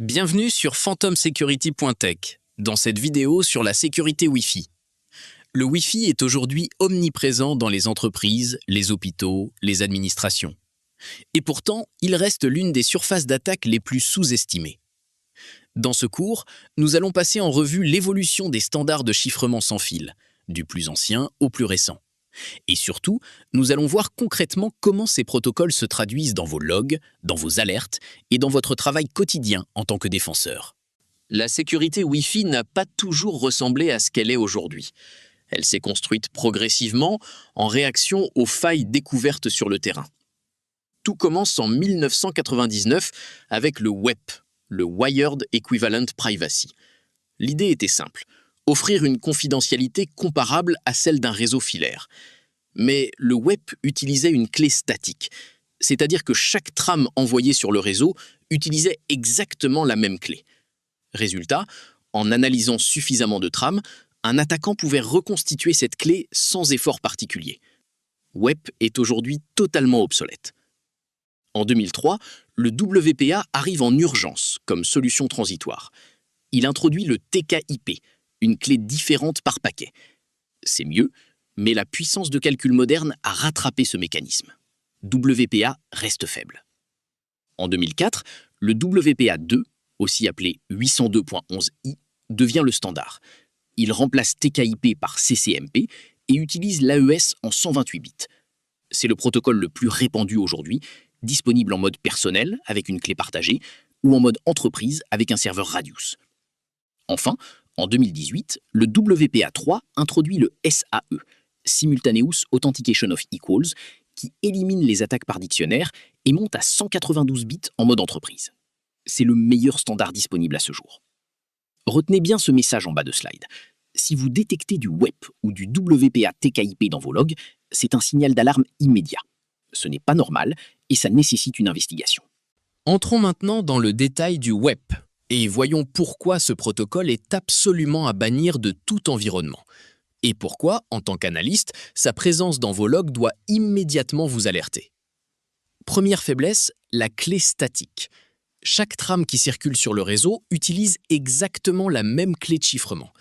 Bienvenue sur phantomsecurity.tech, dans cette vidéo sur la sécurité Wi-Fi. Le Wi-Fi est aujourd'hui omniprésent dans les entreprises, les hôpitaux, les administrations. Et pourtant, il reste l'une des surfaces d'attaque les plus sous-estimées. Dans ce cours, nous allons passer en revue l'évolution des standards de chiffrement sans fil, du plus ancien au plus récent. Et surtout, nous allons voir concrètement comment ces protocoles se traduisent dans vos logs, dans vos alertes et dans votre travail quotidien en tant que défenseur. La sécurité Wi-Fi n'a pas toujours ressemblé à ce qu'elle est aujourd'hui. Elle s'est construite progressivement en réaction aux failles découvertes sur le terrain. Tout commence en 1999 avec le WEP, le Wired Equivalent Privacy. L'idée était simple. Offrir une confidentialité comparable à celle d'un réseau filaire. Mais le WEP utilisait une clé statique, c'est-à-dire que chaque trame envoyée sur le réseau utilisait exactement la même clé. Résultat, en analysant suffisamment de trames, un attaquant pouvait reconstituer cette clé sans effort particulier. WEP est aujourd'hui totalement obsolète. En 2003, le WPA arrive en urgence comme solution transitoire. Il introduit le TKIP, une clé différente par paquet. C'est mieux, mais la puissance de calcul moderne a rattrapé ce mécanisme. WPA reste faible. En 2004, le WPA2, aussi appelé 802.11i, devient le standard. Il remplace TKIP par CCMP et utilise l'AES en 128 bits. C'est le protocole le plus répandu aujourd'hui, disponible en mode personnel avec une clé partagée ou en mode entreprise avec un serveur Radius. Enfin, en 2018, le WPA3 introduit le SAE, Simultaneous Authentication of Equals, qui élimine les attaques par dictionnaire et monte à 192 bits en mode entreprise. C'est le meilleur standard disponible à ce jour. Retenez bien ce message en bas de slide. Si vous détectez du WEP ou du WPA TKIP dans vos logs, c'est un signal d'alarme immédiat. Ce n'est pas normal et ça nécessite une investigation. Entrons maintenant dans le détail du WEP. Et voyons pourquoi ce protocole est absolument à bannir de tout environnement. Et pourquoi, en tant qu'analyste, sa présence dans vos logs doit immédiatement vous alerter. Première faiblesse, la clé statique. Chaque trame qui circule sur le réseau utilise exactement la même clé de chiffrement.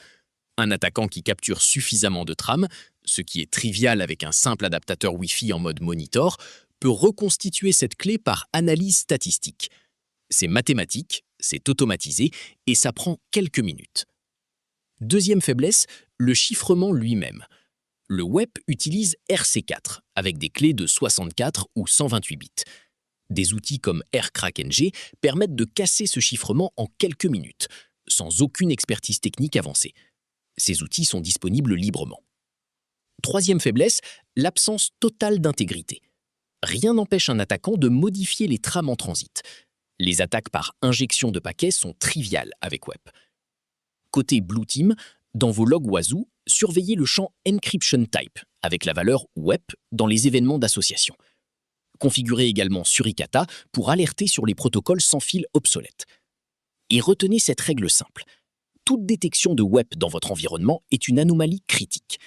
Un attaquant qui capture suffisamment de trames, ce qui est trivial avec un simple adaptateur Wi-Fi en mode monitor, peut reconstituer cette clé par analyse statistique. C'est mathématique, c'est automatisé et ça prend quelques minutes. Deuxième faiblesse, le chiffrement lui-même. Le WEP utilise RC4 avec des clés de 64 ou 128 bits. Des outils comme RCrackNG permettent de casser ce chiffrement en quelques minutes, sans aucune expertise technique avancée. Ces outils sont disponibles librement. Troisième faiblesse, l'absence totale d'intégrité. Rien n'empêche un attaquant de modifier les trames en transit. Les attaques par injection de paquets sont triviales avec WEP. Côté Blue Team, dans vos logs Wazoo, surveillez le champ Encryption Type avec la valeur WEP dans les événements d'association. Configurez également Suricata pour alerter sur les protocoles sans fil obsolètes. Et retenez cette règle simple. Toute détection de WEP dans votre environnement est une anomalie critique.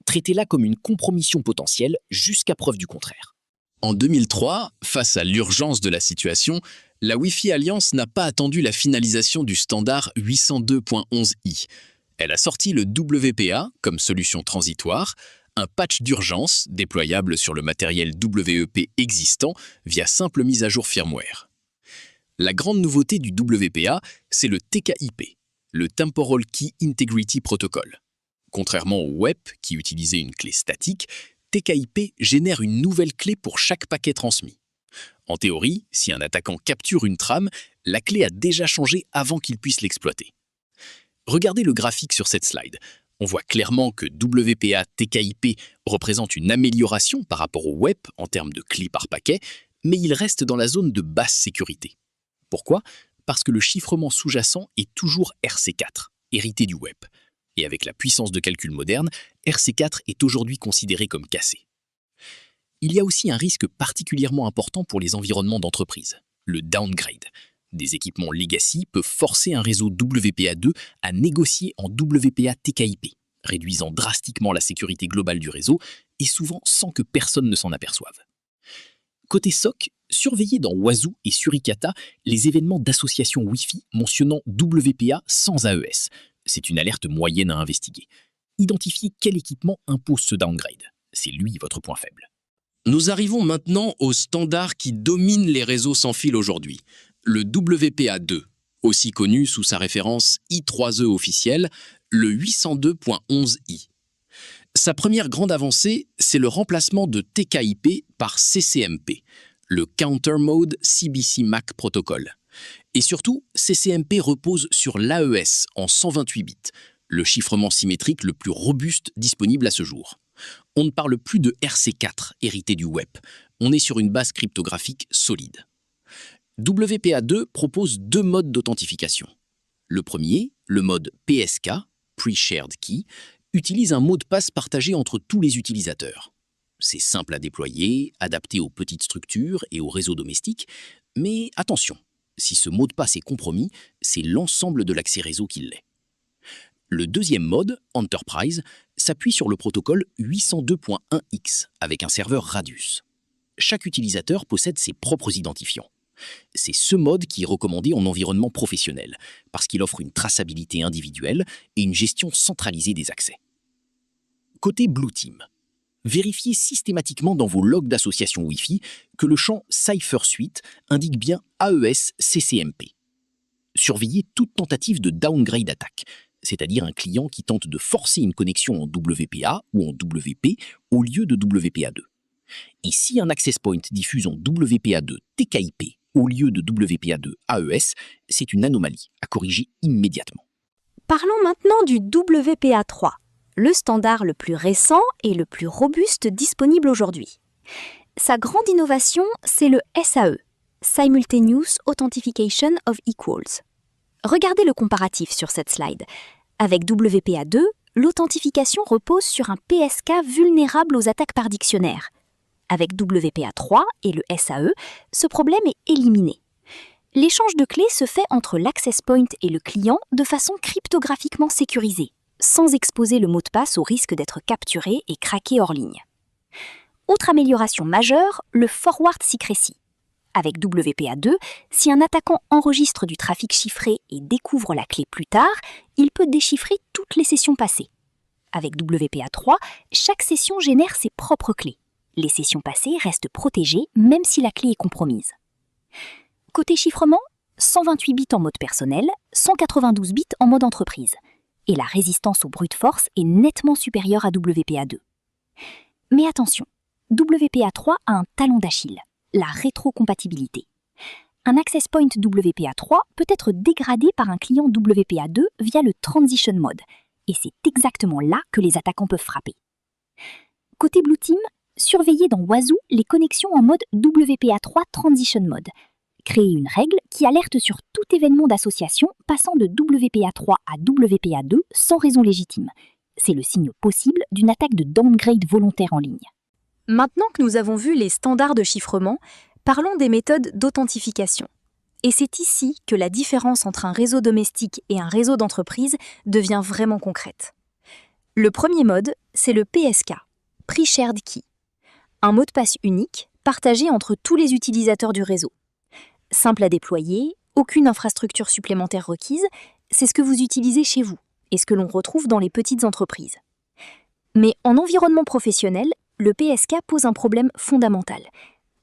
Traitez-la comme une compromission potentielle jusqu'à preuve du contraire. En 2003, face à l'urgence de la situation, la Wi-Fi Alliance n'a pas attendu la finalisation du standard 802.11i. Elle a sorti le WPA comme solution transitoire, un patch d'urgence déployable sur le matériel WEP existant via simple mise à jour firmware. La grande nouveauté du WPA, c'est le TKIP, le Temporal Key Integrity Protocol. Contrairement au WEP, qui utilisait une clé statique, TKIP génère une nouvelle clé pour chaque paquet transmis. En théorie, si un attaquant capture une trame, la clé a déjà changé avant qu'il puisse l'exploiter. Regardez le graphique sur cette slide. On voit clairement que WPA TKIP représente une amélioration par rapport au WEP en termes de clés par paquet, mais il reste dans la zone de basse sécurité. Pourquoi ? Parce que le chiffrement sous-jacent est toujours RC4, hérité du WEP. Et avec la puissance de calcul moderne, RC4 est aujourd'hui considéré comme cassé. Il y a aussi un risque particulièrement important pour les environnements d'entreprise, le downgrade. Des équipements legacy peuvent forcer un réseau WPA2 à négocier en WPA TKIP, réduisant drastiquement la sécurité globale du réseau et souvent sans que personne ne s'en aperçoive. Côté SOC, Surveillez dans Wazoo et Suricata les événements d'associations Wi-Fi mentionnant WPA sans AES. C'est une alerte moyenne à investiguer. Identifiez quel équipement impose ce downgrade. C'est lui votre point faible. Nous arrivons maintenant au standard qui domine les réseaux sans fil aujourd'hui, le WPA2, aussi connu sous sa référence I3E officielle, le 802.11i. Sa première grande avancée, c'est le remplacement de TKIP par CCMP, le Counter Mode CBC MAC Protocol. Et surtout, CCMP repose sur l'AES en 128 bits, le chiffrement symétrique le plus robuste disponible à ce jour. On ne parle plus de RC4 hérité du web, on est sur une base cryptographique solide. WPA2 propose deux modes d'authentification. Le premier, le mode PSK, Pre-Shared Key, utilise un mot de passe partagé entre tous les utilisateurs. C'est simple à déployer, adapté aux petites structures et aux réseaux domestiques, mais attention, si ce mot de passe est compromis, c'est l'ensemble de l'accès réseau qui l'est. Le deuxième mode, Enterprise, s'appuie sur le protocole 802.1x avec un serveur Radius. Chaque utilisateur possède ses propres identifiants. C'est ce mode qui est recommandé en environnement professionnel, parce qu'il offre une traçabilité individuelle et une gestion centralisée des accès. Côté Blue Team, vérifiez systématiquement dans vos logs d'association Wi-Fi que le champ Cipher Suite indique bien AES CCMP. Surveillez toute tentative de downgrade attaque, c'est-à-dire un client qui tente de forcer une connexion en WPA ou en WP au lieu de WPA2. Et si un access point diffuse en WPA2 TKIP au lieu de WPA2 AES, c'est une anomalie à corriger immédiatement. Parlons maintenant du WPA3, le standard le plus récent et le plus robuste disponible aujourd'hui. Sa grande innovation, c'est le SAE, Simultaneous Authentication of Equals. Regardez le comparatif sur cette slide. Avec WPA2, l'authentification repose sur un PSK vulnérable aux attaques par dictionnaire. Avec WPA3 et le SAE, ce problème est éliminé. L'échange de clés se fait entre l'access point et le client de façon cryptographiquement sécurisée, sans exposer le mot de passe au risque d'être capturé et craqué hors ligne. Autre amélioration majeure, le forward secrecy. Avec WPA2, si un attaquant enregistre du trafic chiffré et découvre la clé plus tard, il peut déchiffrer toutes les sessions passées. Avec WPA3, chaque session génère ses propres clés. Les sessions passées restent protégées même si la clé est compromise. Côté chiffrement, 128 bits en mode personnel, 192 bits en mode entreprise. Et la résistance au brute force est nettement supérieure à WPA2. Mais attention, WPA3 a un talon d'Achille, la rétrocompatibilité. Un access point WPA3 peut être dégradé par un client WPA2 via le Transition Mode, et c'est exactement là que les attaquants peuvent frapper. Côté Blue Team, surveillez dans Wazoo les connexions en mode WPA3 Transition Mode. Créez une règle qui alerte sur tout événement d'association passant de WPA3 à WPA2 sans raison légitime. C'est le signe possible d'une attaque de downgrade volontaire en ligne. Maintenant que nous avons vu les standards de chiffrement, parlons des méthodes d'authentification. Et c'est ici que la différence entre un réseau domestique et un réseau d'entreprise devient vraiment concrète. Le premier mode, c'est le PSK, Pre-Shared Key. Un mot de passe unique, partagé entre tous les utilisateurs du réseau. Simple à déployer, aucune infrastructure supplémentaire requise, c'est ce que vous utilisez chez vous et ce que l'on retrouve dans les petites entreprises. Mais en environnement professionnel, le PSK pose un problème fondamental.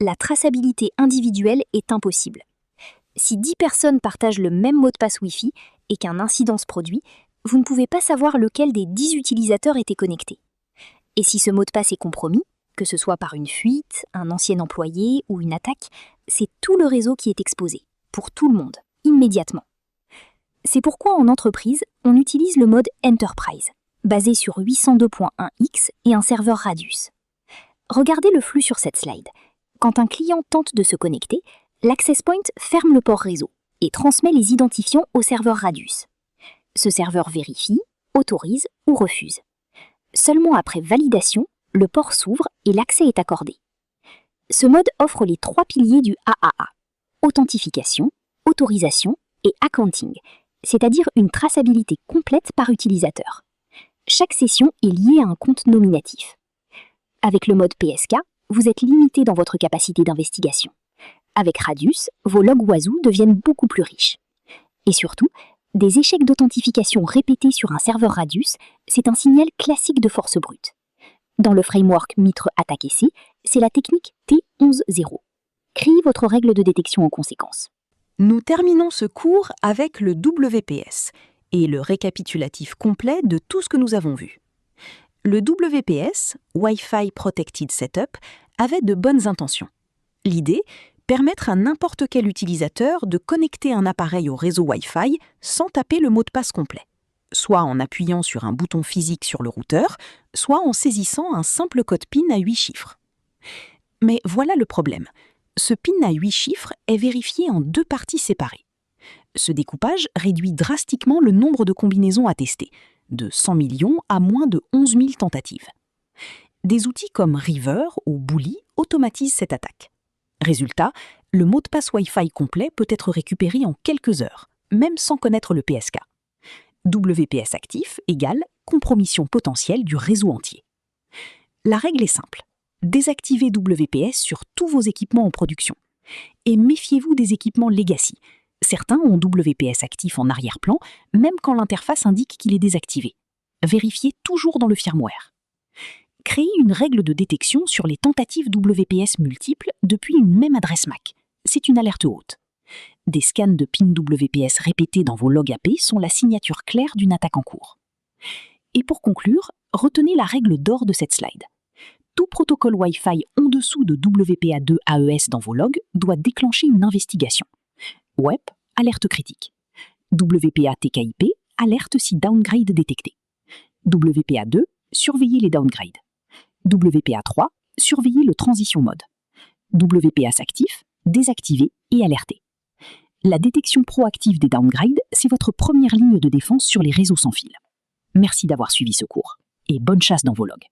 La traçabilité individuelle est impossible. Si 10 personnes partagent le même mot de passe Wi-Fi et qu'un incident se produit, vous ne pouvez pas savoir lequel des 10 utilisateurs était connecté. Et si ce mot de passe est compromis, que ce soit par une fuite, un ancien employé ou une attaque, c'est tout le réseau qui est exposé, pour tout le monde, immédiatement. C'est pourquoi en entreprise, on utilise le mode Enterprise, basé sur 802.1x et un serveur Radius. Regardez le flux sur cette slide. Quand un client tente de se connecter, l'access point ferme le port réseau et transmet les identifiants au serveur Radius. Ce serveur vérifie, autorise ou refuse. Seulement après validation, le port s'ouvre et l'accès est accordé. Ce mode offre les 3 piliers du AAA, authentification, autorisation et accounting, c'est-à-dire une traçabilité complète par utilisateur. Chaque session est liée à un compte nominatif. Avec le mode PSK, vous êtes limité dans votre capacité d'investigation. Avec Radius, vos logs Wazoo deviennent beaucoup plus riches. Et surtout, des échecs d'authentification répétés sur un serveur Radius, c'est un signal classique de force brute. Dans le framework Mitre AttaqueC, c'est la technique T11-0. Créez votre règle de détection en conséquence. Nous terminons ce cours avec le WPS et le récapitulatif complet de tout ce que nous avons vu. Le WPS, Wi-Fi Protected Setup, avait de bonnes intentions. L'idée, permettre à n'importe quel utilisateur de connecter un appareil au réseau Wi-Fi sans taper le mot de passe complet, soit en appuyant sur un bouton physique sur le routeur, soit en saisissant un simple code PIN à 8 chiffres. Mais voilà le problème. Ce PIN à 8 chiffres est vérifié en 2 parties séparées. Ce découpage réduit drastiquement le nombre de combinaisons à tester, de 100 millions à moins de 11 000 tentatives. Des outils comme River ou Bully automatisent cette attaque. Résultat, le mot de passe Wi-Fi complet peut être récupéré en quelques heures, même sans connaître le PSK. WPS actif égale compromission potentielle du réseau entier. La règle est simple. Désactivez WPS sur tous vos équipements en production. Et méfiez-vous des équipements legacy. Certains ont WPS actif en arrière-plan, même quand l'interface indique qu'il est désactivé. Vérifiez toujours dans le firmware. Créez une règle de détection sur les tentatives WPS multiples depuis une même adresse MAC. C'est une alerte haute. Des scans de PIN WPS répétés dans vos logs AP sont la signature claire d'une attaque en cours. Et pour conclure, retenez la règle d'or de cette slide. Tout protocole Wi-Fi en dessous de WPA2 AES dans vos logs doit déclencher une investigation. WEP, alerte critique. WPA TKIP, alerte si downgrade détecté. WPA2, surveillez les downgrades. WPA3, surveillez le transition mode. WPS actif, désactiver et alerter. La détection proactive des downgrades, c'est votre première ligne de défense sur les réseaux sans fil. Merci d'avoir suivi ce cours et bonne chasse dans vos logs.